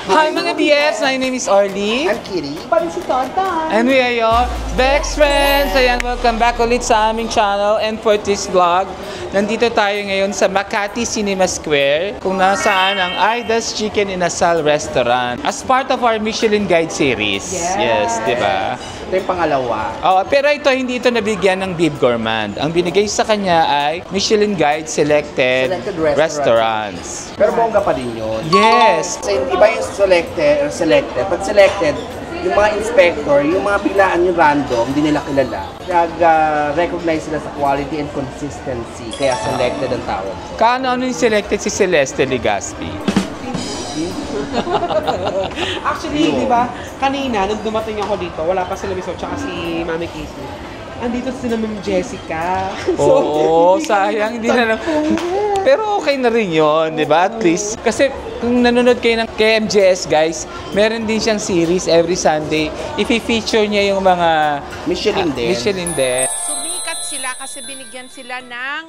Hi mga BFs! My name is Orly. I'm Kitty. Parin si Tonton. And we are your Bex Friends! Ayan, welcome back ulit sa aming channel. And for this vlog, nandito tayo ngayon sa Makati Cinema Square, kung nasaan ang Aida's Chicken Inasal Restaurant as part of our Michelin Guide series. Yes, di ba? Ito yung pangalawa. Oh, pero ito, hindi ito nabigyan ng Bib Gourmand. Ang binigay sa kanya ay Michelin Guide Selected Restaurants. Pero bongga pa din yun. Yes! Kasi iba yung selected. Pag selected, yung mga inspector, yung mga biglaan yung random, hindi nila kilala. Nag-recognize sila sa quality and consistency. Kaya selected ang tawag. Ano yung selected si Celeste Legaspi? Actually, di ba, kanina, nung dumating ako dito, wala pa sila Miso, tsaka si Mami Casey. Andito sila Ma'am Jessica. Oo, sayang, hindi na lang. Pero okay na rin yun, di ba? At least, kasi kung nanonood kayo ng KMJS, guys, meron din siyang series every Sunday. I-feature niya yung mga Michelin din. Michelin din. Sumikat sila kasi binigyan sila ng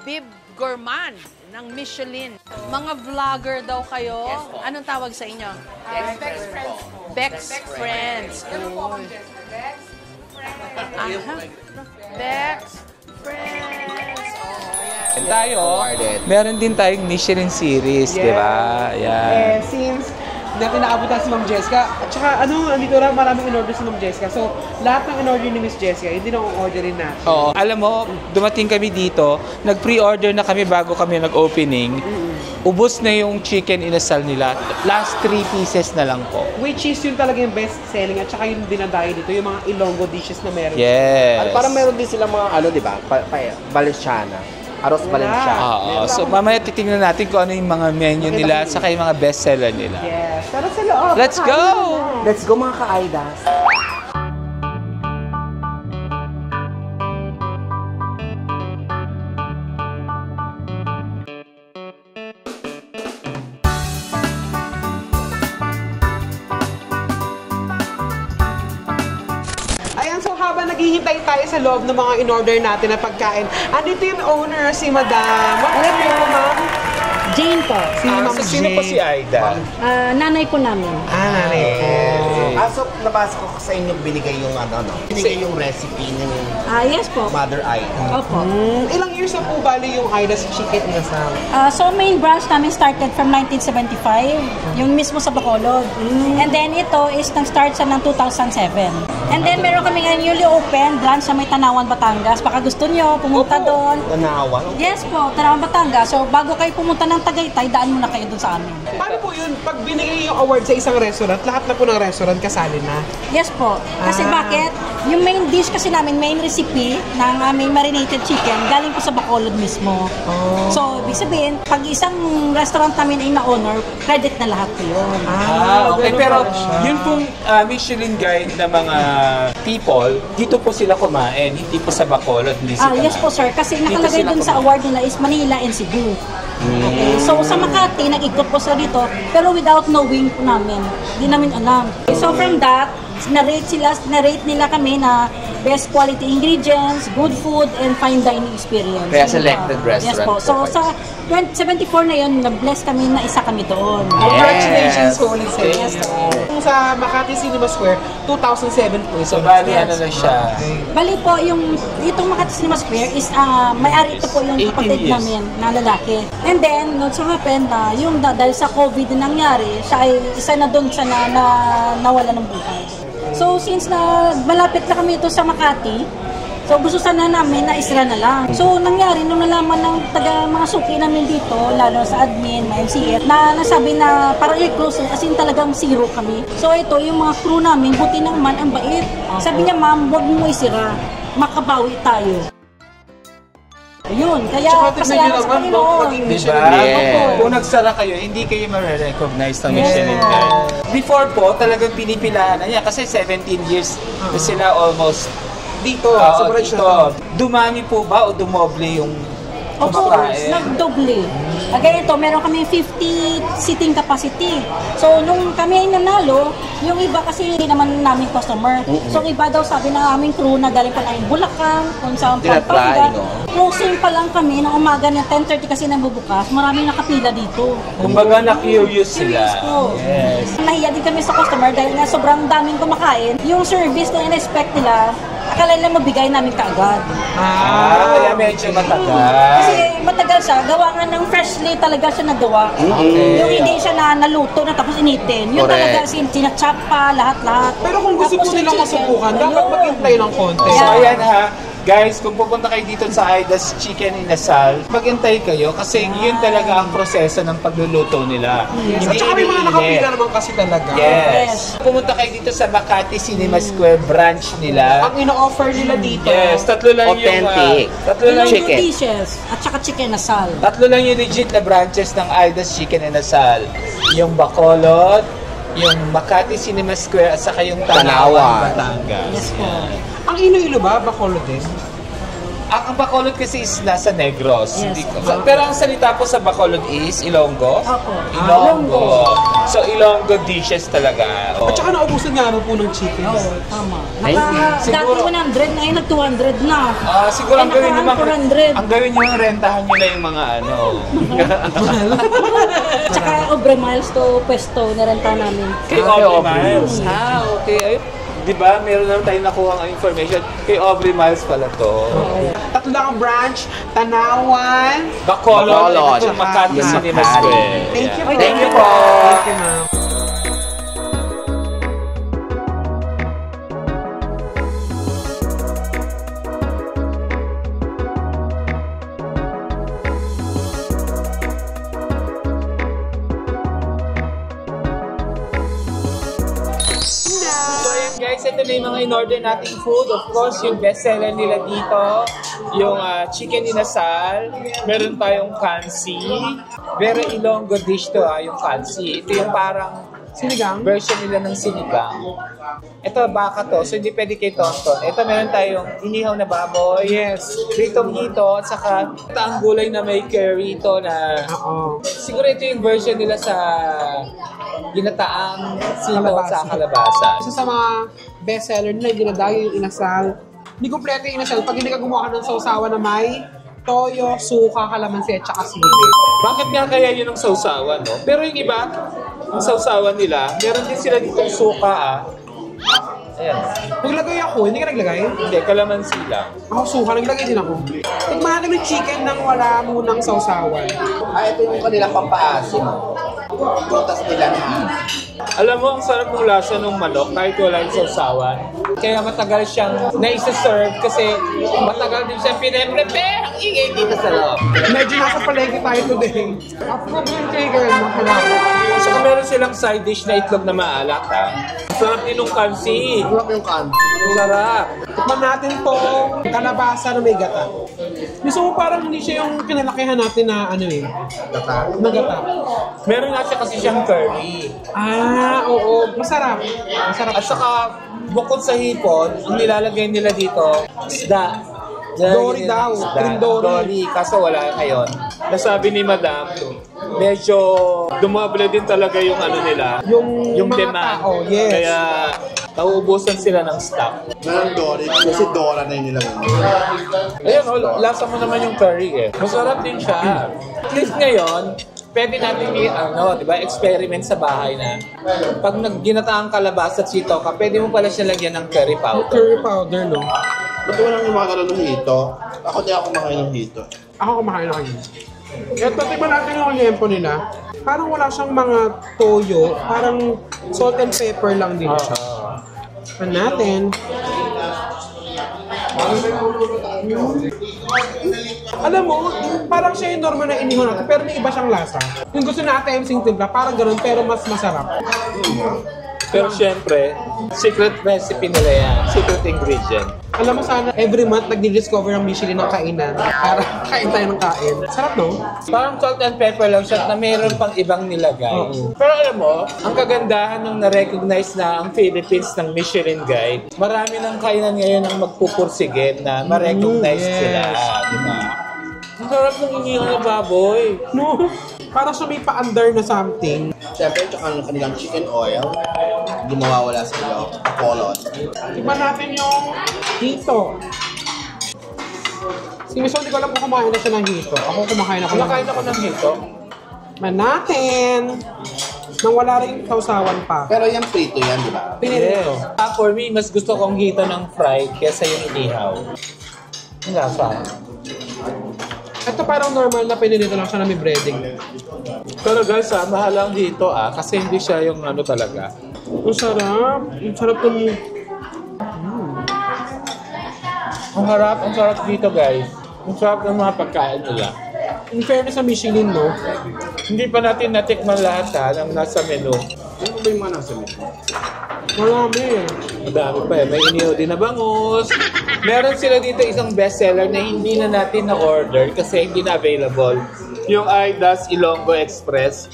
Bib Gourmand ng Michelin. Mga vlogger daw kayo. Yes, anong tawag sa inyo? Bex Friends. Bex Friends. Bex Friends. And tayo, meron din tayong Michelin series, di ba? Yeah. Since natin naabutan si Ma'am Jessica, at saka andito lang maraming in-order si Ma'am Jessica. So, lahat ng in-order ni Miss Jessica, hindi na orderin natin. Oo. Alam mo, dumating kami dito, nag-pre-order na kami bago kami nag-opening. Ubus na yung chicken inasal nila. Last 3 pieces na lang po. Which is yun talaga yung best selling at saka yung dinadayo dito, yung mga Ilonggo dishes na meron. Yes. Parang meron din sila mga di ba? Valenciana. Aros Valenciana. Oo. So, mamaya titingnan natin kung ano yung mga menu nila saka yung mga best seller nila. Yes. Tara sa loob. Let's go! Let's go mga ka-Aidas. Habang naghihintay tayo sa loob ng mga in-order natin na pagkain, andito yung owner, si Madam. What name niyo po, Ma'am? Jane po. Si Ma'am Sino po si Aida? Nanay po namin. Nanay po. So, nabasa ko sa inyo binigay yung binigay yung recipe ng Yes po. Mother Aida. Opo. Ilang years na po bali yung Aida's Chicken Inasal? So, main branch namin started from 1975, yung mismo sa Bacolod. And then, ito is nag-start sa ng 2007. And then, meron kami nga newly open branch sa may Tanawan, Batangas. Baka gusto nyo, pumunta doon. Tanawan? Yes po, Tanawan, Batangas. So, bago kayo pumunta ng Tagaytay, daan muna kayo doon sa amin. Paano po yun? Pag binigay yung award sa isang restaurant, lahat na po ng restaurant kasali na? Yes po. Kasi bakit? Yung main dish kasi namin, main recipe ng aming marinated chicken, galing po sa Bacolod mismo. So, ibig sabihin, pag isang restaurant namin ay na-honor, credit na lahat po yun. Okay. Pero yun pong Michelin Guide na mga people, dito po sila kumain, hindi po sa Bacolod, hindi sila. Yes po sir, kasi nakalagay dun sa award nila is Manila and Cebu. Okay. So sa Makati, nag-ikot po sila dito, pero without knowing po namin. Hindi namin alam. So from that, na-rate nila kami na best quality ingredients, good food, and fine dining experience. Kaya selected restaurant. Yes po. So sa 74 na yun, na-bless kami na isa kami doon. Congratulations po ulit sa inyo. Yes po. Sa Makati Cinema Square, 2007 po. So, bali, ano na siya? Bali po, itong Makati Cinema Square is, may-ari ito po yung 18 kapatid years. namin na lalaki. And then, no, so happened na, dahil sa COVID na nangyari, siya ay isa na doon siya na nawala ng buhay. So, since na malapit na kami ito sa Makati, so gusto sana namin na isra na lang. So, nangyari, nung nalaman ng mga suki namin dito, lalo sa admin, may MCF, na nasabi na parang i-close, as in talagang zero kami. So, ito, yung mga crew namin, buti naman, ang bait. Sabi niya, ma'am, huwag mo isira. Makabawi tayo. Ayun, kaya pasalamat sa Panginoon. Diba? Kung nagsara kayo, hindi kayo ma-recognize ng Michelin Guide. Before po, talagang pinipilahan na niya kasi 17 years na sila almost Dito, sa branch dito. Dumami po ba o dumoble yung Opo, kumakain. nagdoble. Ganito, meron kami 50 seating capacity. So, nung kami ay nanalo, yung iba kasi hindi naman namin customer. So, iba daw sabi ng aming crew na galing pa na yung Bulacan, kung saan Pampanga. Closing pa lang kami ng umaga ng 10:30 kasi nabubukas. Maraming nakapila dito. Kumbaga na-curious sila. Serious po. Yes. Nahiya din kami sa customer dahil nga sobrang daming kumakain. Yung service na in-expect nila, akala nila mabigay namin kaagad. Kaya medyo matagal. Kasi matagal siya, gawa nga ng freshly talaga siya nagawa. Yung hindi siya na naluto na tapos initin. Yung talaga sinachop pa, lahat-lahat. Pero kung gusto Tapos po nilang yung chicken. masubukan, dapat Ayun. mag-imply ng konti. So ayan ha, guys, kung pupunta kayo dito sa Aida's Chicken Inasal, maghintay kayo kasi yun talaga ang proseso ng pagluluto nila. At saka may mga nakapila naman kasi talaga. Yes. Pumunta kayo dito sa Makati Cinema Square branch nila. Ang ino-offer nila dito, Yes, tatlo lang yung Authentic. tatlo lang Yung Chicken. dishes at saka chicken asal. Tatlo lang yung legit na branches ng Aida's Chicken Inasal. Yung Bacolod, yung Makati Cinema Square at saka yung Tanawan, Batangas. Yes po. ang Iloilo ba, Bacolod din? Ang Bacolod kasi is nasa Negros. Yes. Hindi ko. Pero ang salita po sa Bacolod is Ilonggo? Opo. Ilonggo. So Ilonggo dishes talaga. Oh. At saka naubusan nga po ng chicken. Oo, tama. Ay, Dati siguro. 100, ngayon nag-200 na. Siguro ang gawin nyo, nakaraan 400. ang gawin nyo, rentahan nyo na yung mga ano. Tsaka Obre Miles to pwesto na renta namin. Kay Aubrey Miles. Okay. Ay, di ba, meron naman tayong nakuha ang information. Kay Aubrey Miles pala to. Tatlo lang ang branch, Tanawan. Bacolod at yung Makati Yung Cinema Makati. Square. Thank you Yeah. po. Thank you po. Thank you, ma'am. So ayun guys, ito na yung mga in-order nating food. Of course, yung bestseller nila dito, yung chicken inasal. Meron tayong kansi. Very Ilonggo dish to yung kansi. Ito yung parang Sinigang? version nila ng sinigang. Ito, baka to. So, hindi pwede kay tonton. Ito, meron tayong inihaw na baboy. Yes. Pritong hito. At saka, ito ang gulay na may curry to na... Oo. Siguro ito yung version nila sa ginataang sino Kalabasa. sa kalabasa. Isa sa mga bestseller nila, dinadayo yung inasal. Hindi kompleto yung inasal. Pag hindi ka gumawa ka ng sausawan na may toyo, suka, kalamansi, at saka sili. Bakit nga kaya yun ang sausawan, no? Pero yung iba, ang sausawan nila, meron din sila ditong suka, Ayan. Naglagay ako, hindi ka naglagay? Hindi, kalamansi lang. Ako suka, naglagay din ako. Tikman natin yung chicken nang wala munang sausawan. ito yung kanilang pampaasim. Butas nila na. Alam mo, ang sarap ng lasa ng manok kahit wala yung sausawan. Kaya matagal siyang na-serve kasi matagal din siyang pinaprepare. Ang ingay dito sa loob. Medyo nasa palengke tayo today. Approve yung chicken, mahalap. So kung meron silang side dish na itlog na maalat, Ang sarap din ng kansi. Sarap yung kansi. Ang sarap. Tikman natin tong kalabasa na may gata. Gusto mo parang hindi siya yung kinalakihan natin na ano Gata. na gata. Meron nga siya kasi siyang curry. Oo. Masarap. Masarap. At saka, bukod sa hipon, ang nilalagay nila dito, isda. Dory daw, trindori. Dory, kaso wala ngayon. Nasabi ni Madam, medyo dumable din talaga yung ano nila. Yung mga demand. tao, yes. Kaya, nauubusan sila ng stock. Meron Dory, kasi Dora na yung nilang. Ayun, lasa mo naman yung curry eh. Masarap din siya. At least ngayon, pwede natin di ba, experiment sa bahay na pag ginataang kalabasa at sito ka, pwede mo pala siya lagyan ng curry powder. Curry powder, no? Ba't walang yung mga karoon ng hito? Ako di ako kumakain ng hito. Ako kumakain na kayo. Ito, tignan natin yung liempo nila. Parang wala siyang mga toyo. Parang salt and pepper lang din siya. Tignan natin. Alam mo, parang siya yung normal na inihaw natin, pero may iba siyang lasa. Yung gusto natin yung timpla, parang ganun, pero mas masarap. Pero syempre, secret recipe nila yan. Secret ingredient. Alam mo sana, every month nagdi-discover ang Michelin ng kainan para kain tayo ng kain. Sarap, no? Parang salt and pepper lang siya na mayroon pang ibang nilagay. Oo. Pero alam mo, ang kagandahan nung na-recognize na ang Philippines ng Michelin Guide, marami ng kainan ngayon ang magpupursigin na ma-recognize Yes. sila. Diba? Ang sarap ng inihaw na baboy. No? Para siya may pa-under na something. Siyempre, tsaka ang kanilang chicken oil, ginawa wala sa ilo, polot. Tignan natin yung hito. Si Miss, hindi ko alam kung kumain na siya ng hito. Ako kumakain ako Kumakain ako ng hito. Man natin. Nang wala rin sausawan pa. Pero yung prito yan, di ba? Pinirito. For me, mas gusto kong hito ng fried kesa yung inihaw. Ang lasa. Ito parang normal na pinirito lang siya na may breading. Pero guys, mahal ang hito kasi hindi siya yung ano talaga. Ang sarap. Ang sarap ng... Ang sarap dito guys. Ang sarap ng mga pagkain nila. In fairness sa Michelin, no? Hindi pa natin natikman lahat ng nasa menu. Ano ba yung mga nasa menu? Marami. Madami pa eh. May inihaw din na bangus. Meron sila dito isang bestseller na hindi na natin na-order kasi hindi na available. Yung Aidas Ilonggo Express.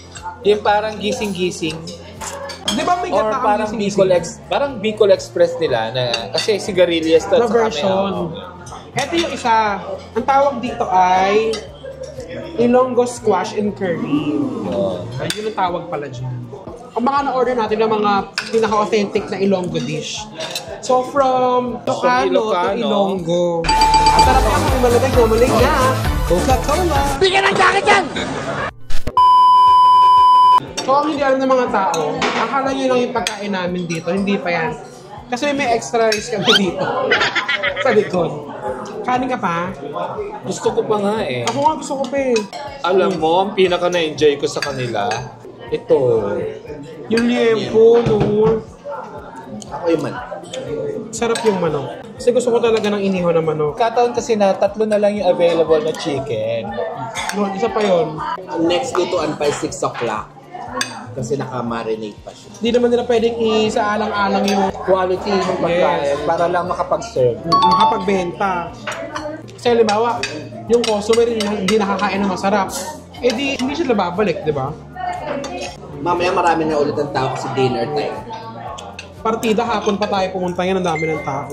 Yung parang gising-gising. Di ba may Or gata parang Bicol Express nila na kasi sigarilyas to na sa version? Ito yung isa. Ang tawag dito ay Ilonggo Squash and Curry. Yun ang tawag pala dyan. Ang mga na-order natin ng mga pinaka-authentic na Ilonggo dish. So from Ilocano to Ilonggo. At sarap lang kung malamig na Coca-Cola. Bigyan ng jacket yan! So ang hindi alam ng mga tao, akala nyo lang yung pagkain namin dito, hindi pa yan. Kasi may extra rice kami dito. Sa likod. Kanin ka pa? Gusto ko pa nga eh. Ako nga gusto ko pa eh. Alam mo, ang pinaka na-enjoy ko sa kanila, ito. Yung liempo, no? Ako yung man. Sarap yung manok. Kasi gusto ko talaga ng inihaw na manok. Kataon kasi na 3 na lang yung available na chicken. No, isa pa yon. Ang next lutuan pa is 6 o'clock. Kasi naka-marinate pa siya. Hindi naman nila pwedeng isaalang-alang yung Quality ng pagkain para lang makapag-serve. makapagbenta. Kasi halimbawa, yung customer yung hindi nakakain ng masarap, eh di, hindi sila babalik, di ba? Mamaya marami na ulit ang tao kasi dinner time. Partida, hapon pa tayo pumunta yan, ang dami ng tao.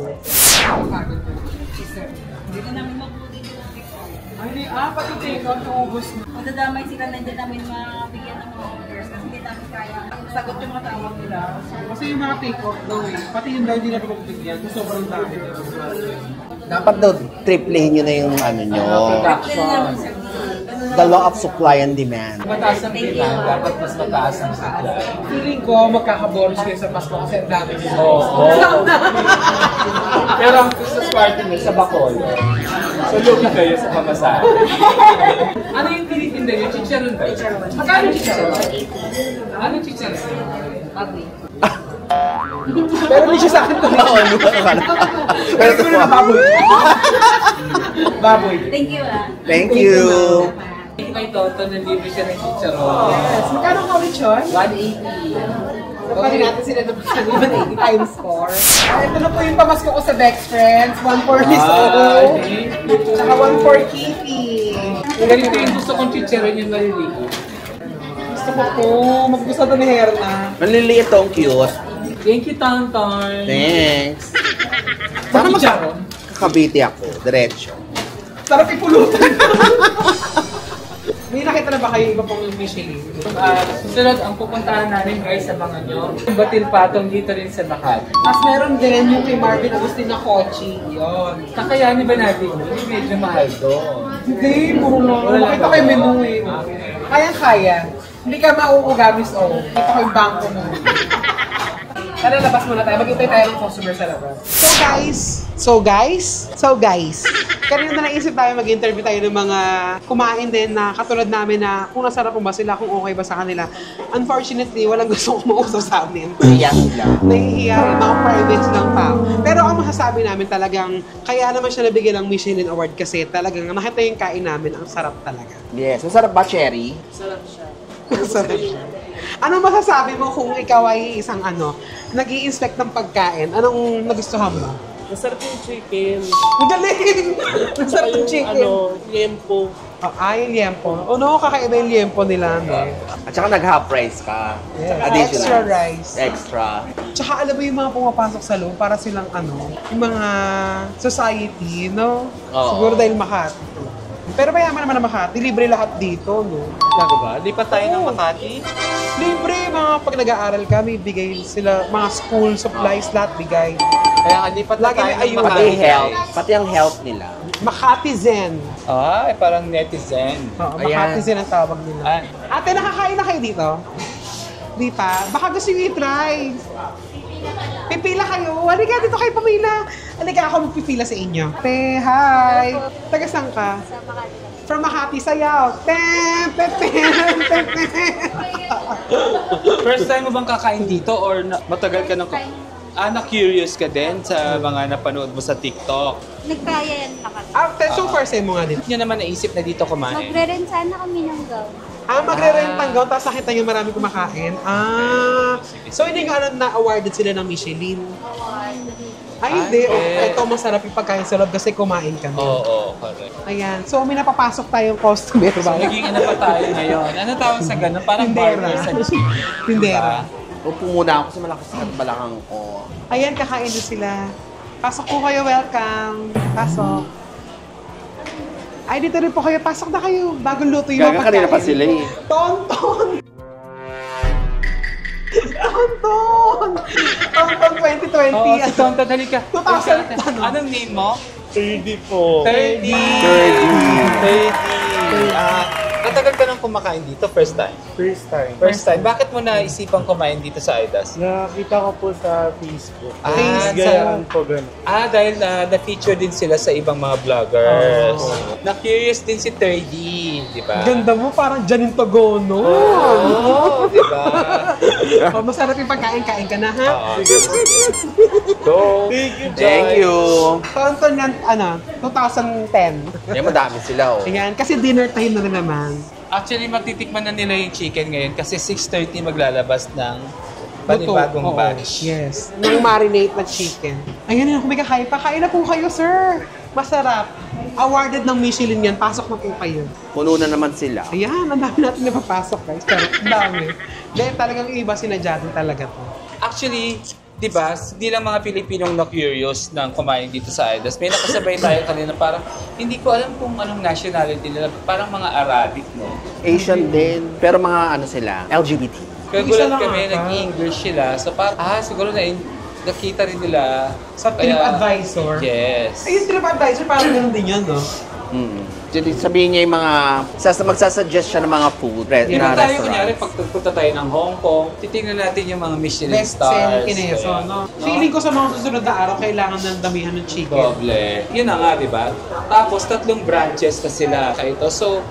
Pati take out yung ubos na. Madadamay sila na hindi namin mabigyan ng mga orders kasi hindi namin kaya sagot yung mga tawag nila. Kasi yung mga take out daw eh, pati yung dahil hindi natin magbigyan, kasi sobrang dami na. Dapat daw triplehin nyo na yung ano nyo. The law of supply and demand. Mataas ang demand, dapat mas mataas ang supply. Feeling ko, magkakaboris kayo sa Pasko kasi ang dami nila. Pero ang Christmas party nyo sa Bacol, so lugi kayo sa pamasahe. Ano yung tinitinda nyo? Chicharon ba? Magkano chicharon? Ano chicharon? Pero hindi siya sa akin to. Pero ito po. Baboy. Thank you Thank you. Kay Toto, nandito siya ng chicharon. Yes. Magkano ka ulit yun? 180. Kapag natin sila na sa 180 times 4. Ito na po yung pamasko ko sa Bex Friends. 1 for Miss O. Tsaka 1 for Kitty. Ganito yung gusto kong chicharon yung maliliit. Gusto ko po. Maggusto to ni Herna. Maliliit tong cute. Thank you, Tonton. Thanks. Baka chicharon. Kakabiti ako. Diretso. Sarap ipulutan. May nakita na ba kayo iba pong Michelin? Susunod, ang pupuntahan namin guys, abangan nyo. Batil Patong dito rin sa Makati. Mas meron din yung kay Marvin Agustin na Kochi. Yun. Kakayanin ba natin? Hindi medyo mahal to. Hindi, puro lang. Makita ko yung menu eh. Kaya. Hindi ka mauugamis o. Kita ko yung bangko mo. Tara, labas muna tayo. Mag-intay tayo ng customer sa labas. So guys, kanina na naisip tayo mag-interview tayo ng mga kumain din na katulad namin na kung nasarap ba sila, kung okay ba sa kanila. Unfortunately, walang gusto kumausap sa amin. Iyak sila. Nahihiya yung mga private ng tao. Pero ang masasabi namin talagang, kaya naman siya nabigyan ng Michelin Award kasi talagang nakita yung kain namin, ang sarap talaga. Yes. Masarap ba, Cherry? Sarap siya. Ano masasabi mo kung ikaw ay isang nag-i-inspect ng pagkain? Anong nagustuhan mo? Masarap yung chicken. Ang galing! Masarap yung chicken. Liempo. Yung liempo. Kakaiba yung liempo nila, no? At saka nag-half rice ka. Additional. Extra rice. Extra. Tsaka alam mo yung mga pumapasok sa loob para silang yung mga society, no? Oo. Siguro dahil Makati. Pero mayaman naman ang Makati, libre lahat dito, no? Talaga ba? Lipat tayo ng Makati? Libre, mga pag nag-aaral kami, bigay sila, mga school supplies, lahat bigay. Kaya nga, lipat na Lagi tayo may ng ayuda. Pati Makati. health. Pati ang health nila. Makati Zen. Ay, parang netizen. Oo, Ayan. Makati Zen ang tawag nila. Ay. Ate, nakakain na kayo dito? Di pa? Baka gusto nyo i-try. Pipila kayo. Halika, dito kayo pumila. Halika, ako magpipila sa inyo. Te, hi. Taga saan ka? Sa Makati. From Makati, sayaw. Ten, ten, ten, ten, ten. First time mo bang kakain dito or matagal ka nang... na-curious ka din sa mga napanood mo sa TikTok? Nagkaya yan lang kami. So first time mo nga din. Hindi nyo naman naisip na dito kumain? Magre-rent sana kami ng gown. Magre-rent ng gown, tapos nakita nyo marami kumakain. So hindi nga alam na awarded sila ng Michelin. Ay, hindi. okay. Ito masarap yung pagkain sa loob kasi kumain kami. Oo, correct. Ayan. So may napapasok tayong customer. So, naging ano pa tayo ngayon? Ano tawag sa ganun? Parang Tindera. barber sa Tindera. Upo muna ako sa malakas at balakang ko. Ayan, kakain din sila. Pasok po kayo, welcome. Pasok. Ay, dito rin po kayo. Pasok na kayo. Bagong luto yung mga Kanina pa pagkain. sila eh. Tonton! Tonton! Tonton 2020. Oo, si Tonton, halika. 2000 ano? Anong name mo? 30 po. 30. 30. Natagal ka nang kumakain dito? First time? First time. First time. Bakit mo naisipang kumain dito sa Aidas? Nakita ko po sa Facebook. Ah, Gayaan po ganun. Dahil na-feature din sila sa ibang mga vloggers. Na-curious din si 30, di ba? Ganda mo, parang Janine Togono. Oo, di ba? Oh, masarap yung pagkain, kain ka na ha? So, Thank you. Tonton yan, 2010. Yan, madami sila oh. Ayan, kasi dinner time na rin naman. actually, matitikman na nila yung chicken ngayon kasi 6:30 maglalabas ng panibagong Oo, batch. yes. Nang marinate na chicken. Ayan na, kung may kakain pa, kain na po kayo, sir. Masarap. Awarded ng Michelin yan. Pasok na po kayo. Puno na naman sila. Ayan, ang dami natin napapasok, guys. Pero ang dami. Dahil talagang iba sinadya din talaga to. Actually, di ba, hindi lang mga Pilipinong na-curious ng kumain dito sa Aidas. May nakasabay tayo kanina, parang hindi ko alam kung anong nationality nila. Parang mga Arabic, no? Asian din. Pero mga ano sila, LGBT. Kaya Isa gulat lang kami, ata. nag-English sila. So parang, siguro nakita rin nila. Sa Kaya- TripAdvisor. Yes. Ay, yung TripAdvisor, parang ganun din yan, no? Sabihin niya yung mga, magsasuggest siya ng mga food Kung na tayo, kunyari, restaurants. pag punta tayo ng Hong Kong, titingnan natin yung mga Michelin Best stars. selling kineso, Kaya, no? Feeling ko sa mga susunod na araw, kailangan ng damihan ng chicken. Doble. Yun na nga, di ba? Tapos, 3 branches na sila kayo. So,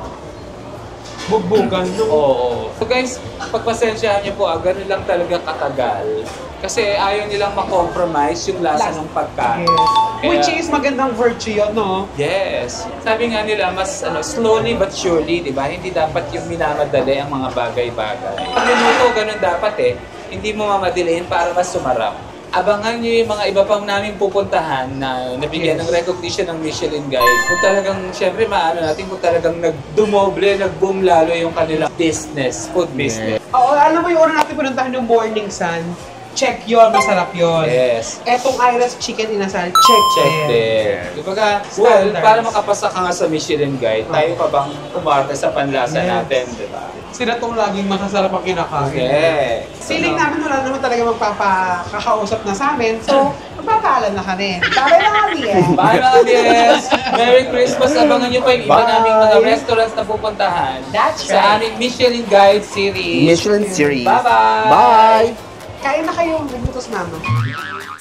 Bugbugan, no? oo. So guys, pagpasensyahan niyo po, ganun lang talaga katagal. Kasi ayaw nilang makompromise yung lasa ng pagkain. Yes. Kaya- Which is magandang virtue yun, no? Yes. Sabi nga nila, mas slowly but surely, di ba? Hindi dapat yung minamadali ang mga bagay-bagay. Pag niluto, ganun dapat eh. Hindi mo mamadiliin para mas sumarap. Abangan nyo yung mga iba pang namin pupuntahan na nabigyan ng recognition ng Michelin Guide. Kung talagang, syempre, maano natin, kung talagang nagdumoble, nag-boom lalo yung kanilang business, food business. Oo, alam mo yung una natin pinuntahan yung Morning Sun. Check yun, masarap yun. Yes. Etong Ira's Chicken Inasal, check There. Di ba ka, Standards. para makapasa ka nga sa Michelin Guide, tayo pa bang kumarte sa panlasa Yes. natin, di ba? Sila tong laging masasarap ang kinakain. Okay. Feeling namin wala naman talaga magpapakakausap na sa amin. So, magpapaalam na kami. Bye na kami eh. Bye mga Diez! Merry Christmas! Abangan nyo pa yung iba Bye! naming mga restaurants na pupuntahan That's sa right. aming Michelin Guide series. Michelin series. Bye-bye! Bye! Kain na kayo. Naglutos mama.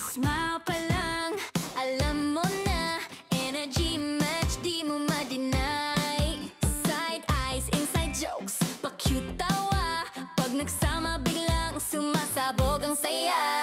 Smile pa lang, alam mo na. Energy match, di mo ma-deny. Side eyes, inside jokes, pa-cute tawa. Pag nagsama biglang sumasabog ang saya.